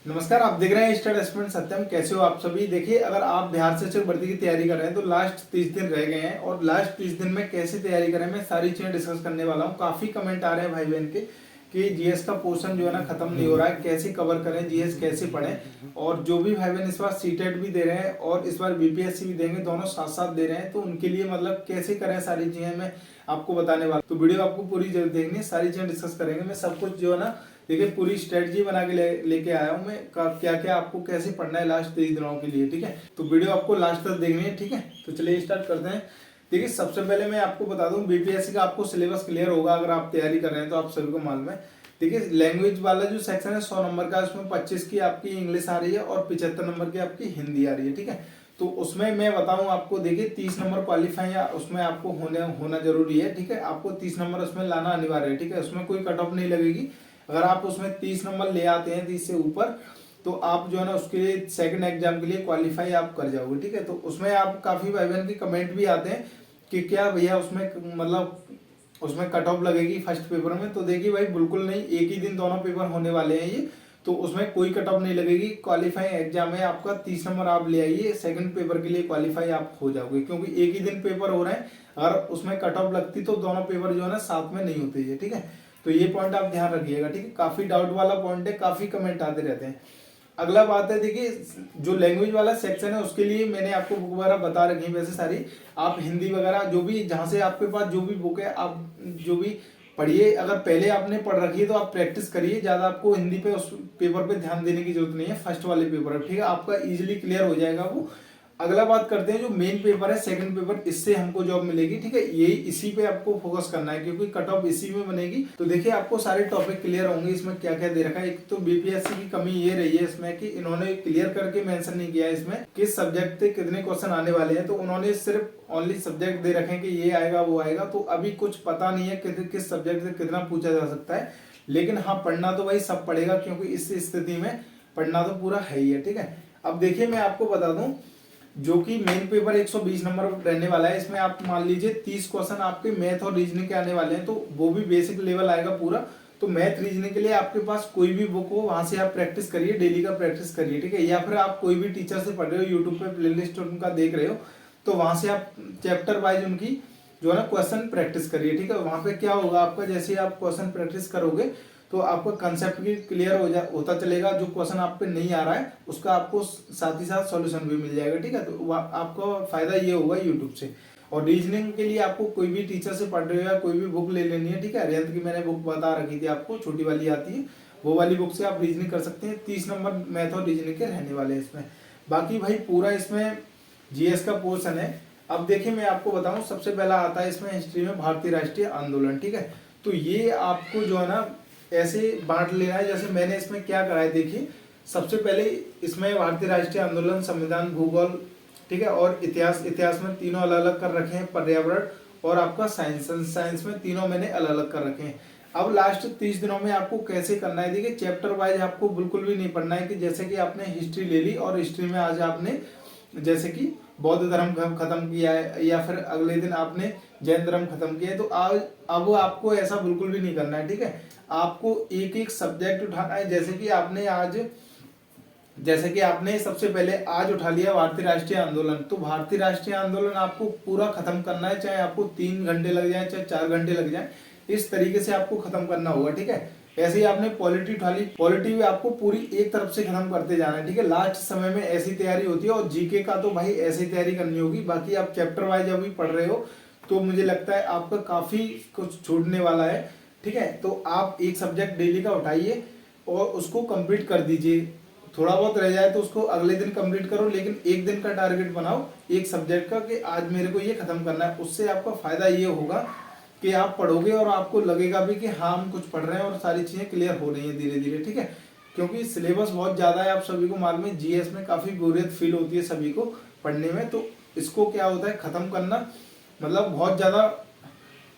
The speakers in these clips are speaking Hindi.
नमस्कार, आप देख रहे हैं स्टार एस्पिरेंट सत्यम। कैसे हो आप सभी। देखिए, अगर आप बिहार शिक्षक भर्ती की तैयारी कर रहे हैं तो लास्ट 30 दिन रह गए हैं और लास्ट 30 दिन में कैसे तैयारी करें मैं सारी चीजें डिस्कस करने वाला हूं। काफी कमेंट आ रहे हैं भाई बहन के कि जीएस का पोर्शन जो है ना खत्म नहीं हो रहा है, कैसे कवर करें, जीएस कैसे पढ़ें। और जो भी भाई बहन इस बार सीटेट भी दे रहे हैं और इस बार बीपीएससी भी देंगे, दोनों साथ साथ दे रहे हैं, तो उनके लिए मतलब कैसे करें सारी चीजें मैं आपको बताने वाला। तो वीडियो आपको पूरी जरूर देखनी है, सारी चीजें डिस्कस करेंगे। मैं सब कुछ जो है ना देखिए पूरी स्ट्रेटजी बना के लेके आया हूँ मैं, क्या क्या आपको कैसे पढ़ना है लास्ट 30 दिनों के लिए। ठीक है, तो वीडियो आपको लास्ट तक देखनी है। ठीक है, तो चलिए स्टार्ट करते हैं। देखिए, सबसे पहले मैं आपको बता दूं, बीपीएससी का आपको सिलेबस क्लियर होगा अगर आप तैयारी कर रहे हैं तो आप सभी को मालूम है। देखिए, लैंग्वेज वाला जो सेक्शन है 100 नंबर का, उसमें 25 की आपकी इंग्लिश आ रही है और 75 नंबर की आपकी हिंदी आ रही है। ठीक है, तो उसमें मैं बताऊं आपको, देखिए 30 नंबर क्वालिफाई या उसमें आपको होना जरूरी है। ठीक है, आपको 30 नंबर उसमें लाना अनिवार्य है। ठीक है, उसमें कोई कट ऑफ नहीं लगेगी। अगर आप उसमें 30 नंबर ले आते हैं 30 से ऊपर, तो आप जो है ना उसके लिए सेकंड एग्जाम के लिए क्वालिफाई आप कर जाओगे। ठीक है, तो उसमें आप काफी भाई बहन के कमेंट भी आते हैं कि क्या भैया उसमें मतलब उसमें कट ऑफ लगेगी फर्स्ट पेपर में। तो देखिए भाई, बिल्कुल नहीं, एक ही दिन दोनों पेपर होने वाले हैं ये, तो उसमें कोई कट ऑफ नहीं लगेगी। क्वालिफाई एग्जाम है आपका, 30 नंबर आप ले आइए, सेकंड पेपर के लिए क्वालिफाई आप हो जाओगे, क्योंकि एक ही दिन पेपर हो रहे हैं। अगर उसमें कट ऑफ लगती तो दोनों पेपर जो है ना साथ में नहीं होते ये। ठीक है, तो ये पॉइंट आप ध्यान रखिएगा। ठीक है, काफी डाउट वाला पॉइंट है, काफी कमेंट आते रहते हैं। अगला बात है, देखिए जो लैंग्वेज वाला सेक्शन है उसके लिए मैंने आपको बुक वगैरह बता रखी है वैसे सारी। आप हिंदी वगैरह जो भी जहां से आपके पास जो भी बुक है आप जो भी पढ़िए। अगर पहले आपने पढ़ रखी है तो आप प्रैक्टिस करिए, ज्यादा आपको हिंदी पे उस पेपर पे ध्यान देने की जरूरत नहीं है। फर्स्ट वाले पेपर है, ठीक है, आपका इजिली क्लियर हो जाएगा वो। अगला बात करते हैं, जो मेन पेपर है सेकंड पेपर, इससे हमको जॉब मिलेगी। ठीक है, यही इसी पे आपको फोकस करना है क्योंकि कट ऑफ इसी में बनेगी। तो देखिए आपको सारे टॉपिक क्लियर होंगे इसमें क्या क्या दे रखा है। एक तो बीपीएससी की कमी ये रही है इसमें कि इन्होंने क्लियर करके मेंशन नहीं किया है इसमें किस सब्जेक्ट से कितने क्वेश्चन आने वाले हैं। तो उन्होंने सिर्फ ओनली सब्जेक्ट दे रखे हैं कि ये आएगा वो आएगा, तो अभी कुछ पता नहीं है किस सब्जेक्ट से कितना पूछा जा सकता है। लेकिन हाँ, पढ़ना तो भाई सब पड़ेगा क्योंकि इस स्थिति में पढ़ना तो पूरा है ही है। ठीक है, अब देखिए मैं आपको बता दूं, जो कि मेन पेपर 120 नंबर रहने वाला है, इसमें आप मान लीजिए 30 क्वेश्चन आपके मैथ और रीजनिंग के आने वाले हैं, तो वो भी बेसिक लेवल आएगा पूरा। तो मैथ रीजनिंग के लिए आपके पास कोई भी बुक हो वहां से आप प्रैक्टिस करिए, डेली का प्रैक्टिस करिए। ठीक है, या फिर आप कोई भी टीचर से पढ़ रहे हो, यूट्यूब पे प्लेलिस्ट उनका देख रहे हो, तो वहां से आप चैप्टर वाइज उनकी जो है ना क्वेश्चन प्रैक्टिस करिए। ठीक है, वहां पे क्या होगा आपका, जैसे आप क्वेश्चन प्रैक्टिस करोगे तो आपका कंसेप्ट भी क्लियर होता चलेगा। जो क्वेश्चन आप पे नहीं आ रहा है उसका आपको साथ ही साथ सॉल्यूशन भी मिल जाएगा। ठीक है, तो आपको फायदा ये होगा यूट्यूब से। और रीजनिंग के लिए आपको कोई भी टीचर से पढ़ रहे हो या कोई भी बुक ले लेनी है। ठीक है, अरिहंत की मैंने बुक बता रखी थी आपको, छोटी वाली आती है, वो वाली बुक से आप रीजनिंग कर सकते हैं। 30 नंबर मैथ और रीजनिंग के रहने वाले हैं इसमें। बाकी भाई पूरा इसमें जीएस का पोर्शन है। अब देखिए मैं आपको बताऊं, सबसे पहला आता है इसमें हिस्ट्री में भारतीय राष्ट्रीय आंदोलन। ठीक है, तो ये आपको जो है ना ऐसे बांट लेना है जैसे मैंने इसमें क्या करा है। देखिए, सबसे पहले इसमें भारतीय राष्ट्रीय आंदोलन, संविधान, भूगोल, ठीक है, और इतिहास में तीनों अलग अलग कर रखे हैं, पर्यावरण और आपका साइंस में तीनों मैंने अलग अलग कर रखे हैं। अब लास्ट 30 दिनों में आपको कैसे करना है, देखिए चैप्टर वाइज आपको बिल्कुल भी नहीं पढ़ना है कि जैसे कि आपने हिस्ट्री ले ली और हिस्ट्री में आज आपने जैसे कि बौद्ध धर्म खत्म किया है या फिर अगले दिन आपने जैन धर्म खत्म किया है, तो आज अब आपको ऐसा बिल्कुल भी नहीं करना है। ठीक है, आपको एक एक सब्जेक्ट उठाना है। जैसे कि आपने सबसे पहले आज उठा लिया भारतीय राष्ट्रीय आंदोलन, तो भारतीय राष्ट्रीय आंदोलन आपको पूरा खत्म करना है, चाहे आपको 3 घंटे लग जाए चाहे 4 घंटे लग जाए, इस तरीके से आपको खत्म करना होगा। ठीक है, ऐसे ही आपने पॉलिटी उठा ली, पॉलिटी भी आपको पूरी एक तरफ से खत्म करते जाना है। ठीक है, लास्ट समय में ऐसी तैयारी होती है। और जीके का तो भाई ऐसी तैयारी करनी होगी। बाकी आप चैप्टर वाइज अभी पढ़ रहे हो तो मुझे लगता है आपका काफी कुछ छूटने वाला है। ठीक है, तो आप एक सब्जेक्ट डेली का उठाइए और उसको कंप्लीट कर दीजिए। थोड़ा बहुत रह जाए तो उसको अगले दिन कंप्लीट करो, लेकिन एक दिन का टारगेट बनाओ एक सब्जेक्ट का कि आज मेरे को ये खत्म करना है। उससे आपका फायदा ये होगा कि आप पढ़ोगे और आपको लगेगा भी कि हाँ हम कुछ पढ़ रहे हैं और सारी चीजें क्लियर हो रही हैं धीरे धीरे। ठीक है, क्योंकि सिलेबस बहुत ज्यादा है, आप सभी को मालूम है। जीएस में काफी बोरियत फील होती है सभी को पढ़ने में, तो इसको क्या होता है खत्म करना मतलब बहुत ज्यादा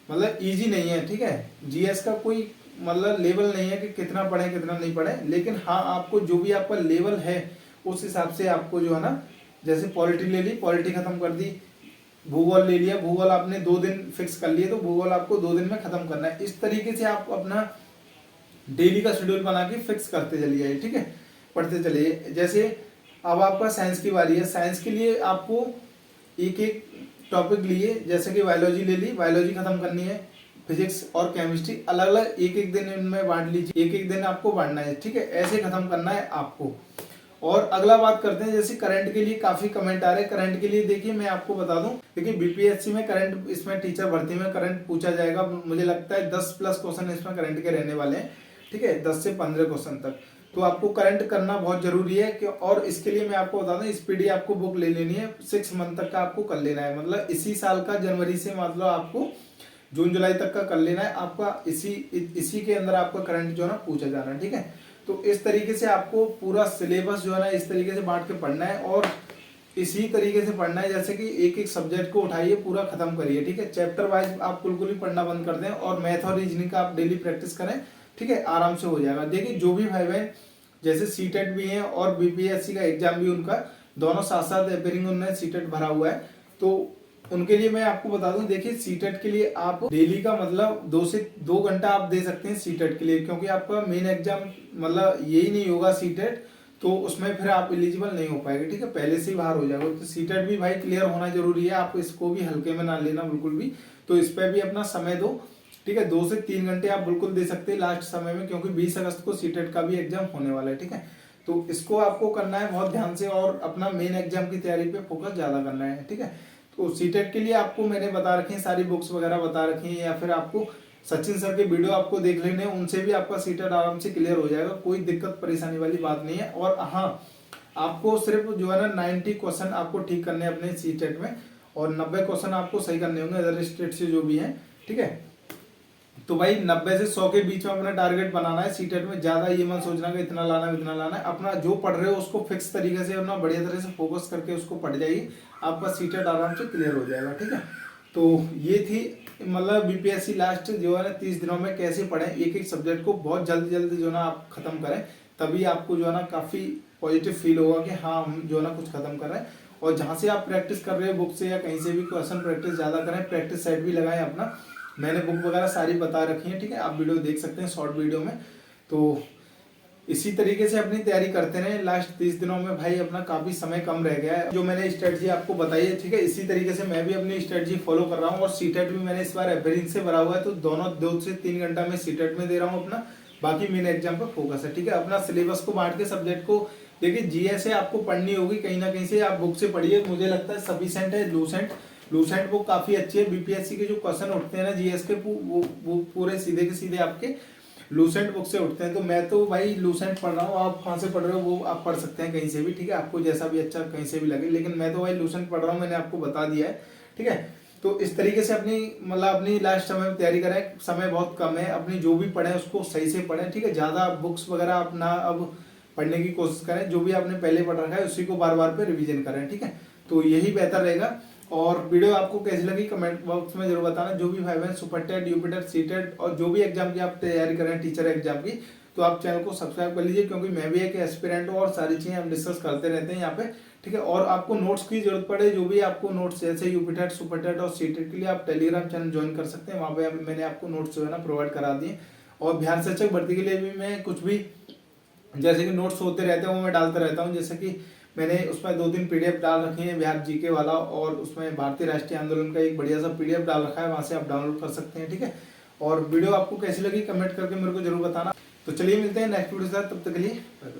मतलब इजी नहीं है। ठीक है, जीएस का कोई मतलब लेवल नहीं है कि कितना पढ़े कितना नहीं पढ़े, लेकिन हाँ आपको जो भी आपका लेवल है उस हिसाब से आपको जो है ना, जैसे पॉलिटी ले ली, पॉलिटी खत्म कर दी, भूगोल ले लिया, भूगोल आपने 2 दिन फिक्स कर लिए तो भूगोल आपको 2 दिन में खत्म करना है। इस तरीके से आप अपना डेली का शेड्यूल बना के फिक्स करते चलिए। ठीक है, पढ़ते चलिए। जैसे अब आपका साइंस की बारी है, साइंस के लिए आपको एक एक टॉपिक लिए, जैसे कि बायोलॉजी ले ली, बायोलॉजी खत्म करनी है, फिजिक्स और केमिस्ट्री अलग अलग एक एक दिन इनमें बांट लीजिए, एक एक दिन आपको बांटना है, ठीक है, ऐसे खत्म करना है आपको। और अगला बात करते हैं, जैसे करंट के लिए काफी कमेंट आ रहे हैं। करंट के लिए देखिए मैं आपको बता दूं, देखिए बीपीएससी में करंट, इसमें टीचर भर्ती में करंट पूछा जाएगा, मुझे लगता है 10+ क्वेश्चन इसमें करंट के रहने वाले हैं, ठीक है, 10 से 15 क्वेश्चन तक। तो आपको करंट करना बहुत जरूरी है कि, और इसके लिए मैं आपको बता दूं, स्पीडी आपको बुक ले लेनी है, 6 मंथ तक का आपको कर लेना है, मतलब इसी साल का जनवरी से मतलब आपको जून जुलाई तक का कर लेना है आपका, इसी के अंदर आपका करंट जो है ना पूछा जाना है, ठीक है। तो इस तरीके से आपको पूरा सिलेबस जो है ना इस तरीके से बांट के पढ़ना है, और इसी तरीके से पढ़ना है, जैसे कि एक एक सब्जेक्ट को उठाइए, पूरा खत्म करिए, ठीक है। चैप्टर वाइज आप बिल्कुल ही पढ़ना बंद कर दें, और मैथ और रीजनिंग का आप डेली प्रैक्टिस करें, ठीक है, आराम से हो जाएगा। देखिए जो भी भाई बहन जैसे सीटेट भी है और बीपीएससी का एग्जाम भी, उनका दोनों साथ साथ अपेयरिंग उन्होंने सीटेट भरा हुआ है, तो उनके लिए मैं आपको बता दूं, देखिए सीटेट के लिए आप डेली का मतलब 2 से 2 घंटा आप दे सकते हैं सीटेट के लिए, क्योंकि आपका मेन एग्जाम मतलब यही नहीं होगा सीटेट, तो उसमें फिर आप एलिजिबल नहीं हो पाएंगे, ठीक है, पहले से ही बाहर हो जाएगा। तो सीटेट भी भाई क्लियर होना जरूरी है, आप इसको भी हल्के में ना लेना बिल्कुल भी, तो इस पर भी अपना समय दो, ठीक है, 2 से 3 घंटे आप बिल्कुल दे सकते हैं लास्ट समय में, क्योंकि 20 अगस्त को सीटेट का भी एग्जाम होने वाला है, ठीक है। तो इसको आपको करना है बहुत ध्यान से, और अपना मेन एग्जाम की तैयारी पे फोकस ज्यादा करना है, ठीक है। तो सीटेट के लिए आपको मैंने बता रखी है, सारी बुक्स वगैरह बता रखी है, या फिर आपको सचिन सर के वीडियो आपको देख लेने, उनसे भी आपका सीटेट आराम से क्लियर हो जाएगा, कोई दिक्कत परेशानी वाली बात नहीं है। और हाँ, आपको सिर्फ जो है ना 90 क्वेश्चन आपको ठीक करने हैं अपने सीटेट में, और 90 क्वेश्चन आपको सही करने होंगे अदर स्टेट से जो भी है, ठीक है। तो भाई 90 से 100 के बीच में अपना टारगेट बनाना है सीटेट में, ज्यादा ये मत सोचना कि इतना लाना है इतना लाना है, अपना जो पढ़ रहे हो उसको फिक्स तरीके से अपना बढ़िया तरह से फोकस करके उसको पढ़ जाइए, आपका सीटेट आराम से क्लियर हो जाएगा, ठीक है। तो ये थी मतलब बीपीएससी लास्ट जो है ना 30 दिनों में कैसे पढ़ें, एक एक सब्जेक्ट को बहुत जल्दी जल्दी जो ना आप खत्म करें, तभी आपको जो है ना काफी पॉजिटिव फील होगा कि हाँ हम जो है ना कुछ खत्म कर रहे हैं। और जहाँ से आप प्रैक्टिस कर रहे हो बुक से या कहीं से भी क्वेश्चन प्रैक्टिस ज्यादा करें, प्रैक्टिस सेट भी लगाएं अपना, मैंने बुक वगैरह सारी बता रखी है, ठीक है, आप वीडियो देख सकते हैं शॉर्ट वीडियो में। तो इसी तरीके से अपनी तैयारी करते रहे, लास्ट 30 दिनों में भाई अपना काफी समय कम रह गया है, जो मैंने स्ट्रेटजी आपको बताई है, ठीक है, इसी तरीके से मैं भी अपनी स्ट्रेटजी फॉलो कर रहा हूँ। और सीटेट भी मैंने इस बार एवरेज से भरा हुआ है, तो दोनों 2 से 3 घंटा में सीटेट में दे रहा हूँ अपना, बाकी मेन एग्जाम पर फोकस है, ठीक है। अपना सिलेबस को बांट के सब्जेक्ट को देखिए, जीएस है आपको पढ़नी होगी कहीं ना कहीं से, आप बुक से पढ़िए, मुझे लगता है सफिशिएंट है। लूसेंट बुक काफी अच्छी है, बीपीएससी के जो क्वेश्चन उठते हैं ना जीएस के, वो पूरे सीधे के सीधे आपके लूसेंट बुक से उठते हैं। तो मैं तो भाई लूसेंट पढ़ रहा हूँ, आप कहाँ से पढ़ रहे हो वो आप पढ़ सकते हैं कहीं से भी, ठीक है, आपको जैसा भी अच्छा कहीं से भी लगे, लेकिन मैं तो भाई लूसेंट पढ़ रहा हूँ, मैंने आपको बता दिया है, ठीक है। तो इस तरीके से अपनी मतलब अपनी लास्ट समय में तैयारी करें, समय बहुत कम है, अपनी जो भी पढ़े उसको सही से पढ़ें, ठीक है, ज्यादा बुक्स वगैरह अपना अब पढ़ने की कोशिश करें, जो भी आपने पहले पढ़ रखा है उसी को बार बार पे रिवीजन करें, ठीक है, तो यही बेहतर रहेगा। और वीडियो आपको कैसी लगी कमेंट बॉक्स में जरूर बताना। जो भी भाई बहन सुपर टेट, यूपीटेट, सीटेट और जो भी एग्जाम की आप तैयारी कर रहे हैं टीचर एग्जाम की, तो आप चैनल को सब्सक्राइब कर लीजिए, क्योंकि मैं भी एक एस्पिरेंट हूँ और सारी चीजें हम डिस्कस करते रहते हैं यहाँ पे, ठीक है। और आपको नोट्स की जरूरत पड़े, जो भी आपको नोट्स जैसे यूपीटेट, सुपरटेट और सीटेट के लिए आप टेलीग्राम चैनल ज्वाइन कर सकते हैं, वहाँ पे मैंने आपको नोट्स जो है ना प्रोवाइड करा दिए। और बिहार शिक्षक भर्ती के लिए भी मैं कुछ भी जैसे कि नोट्स होते रहते हैं वो मैं डालता रहता हूँ, जैसे कि मैंने उसमें 2-3 पीडीएफ डाल रखी है बिहार जीके वाला, और उसमें भारतीय राष्ट्रीय आंदोलन का एक बढ़िया सा पीडीएफ डाल रखा है, वहां से आप डाउनलोड कर सकते हैं, ठीक है। और वीडियो आपको कैसी लगी कमेंट करके मेरे को जरूर बताना। तो चलिए मिलते हैं नेक्स्ट वीडियो के साथ, तब तक के लिए बाय बाय।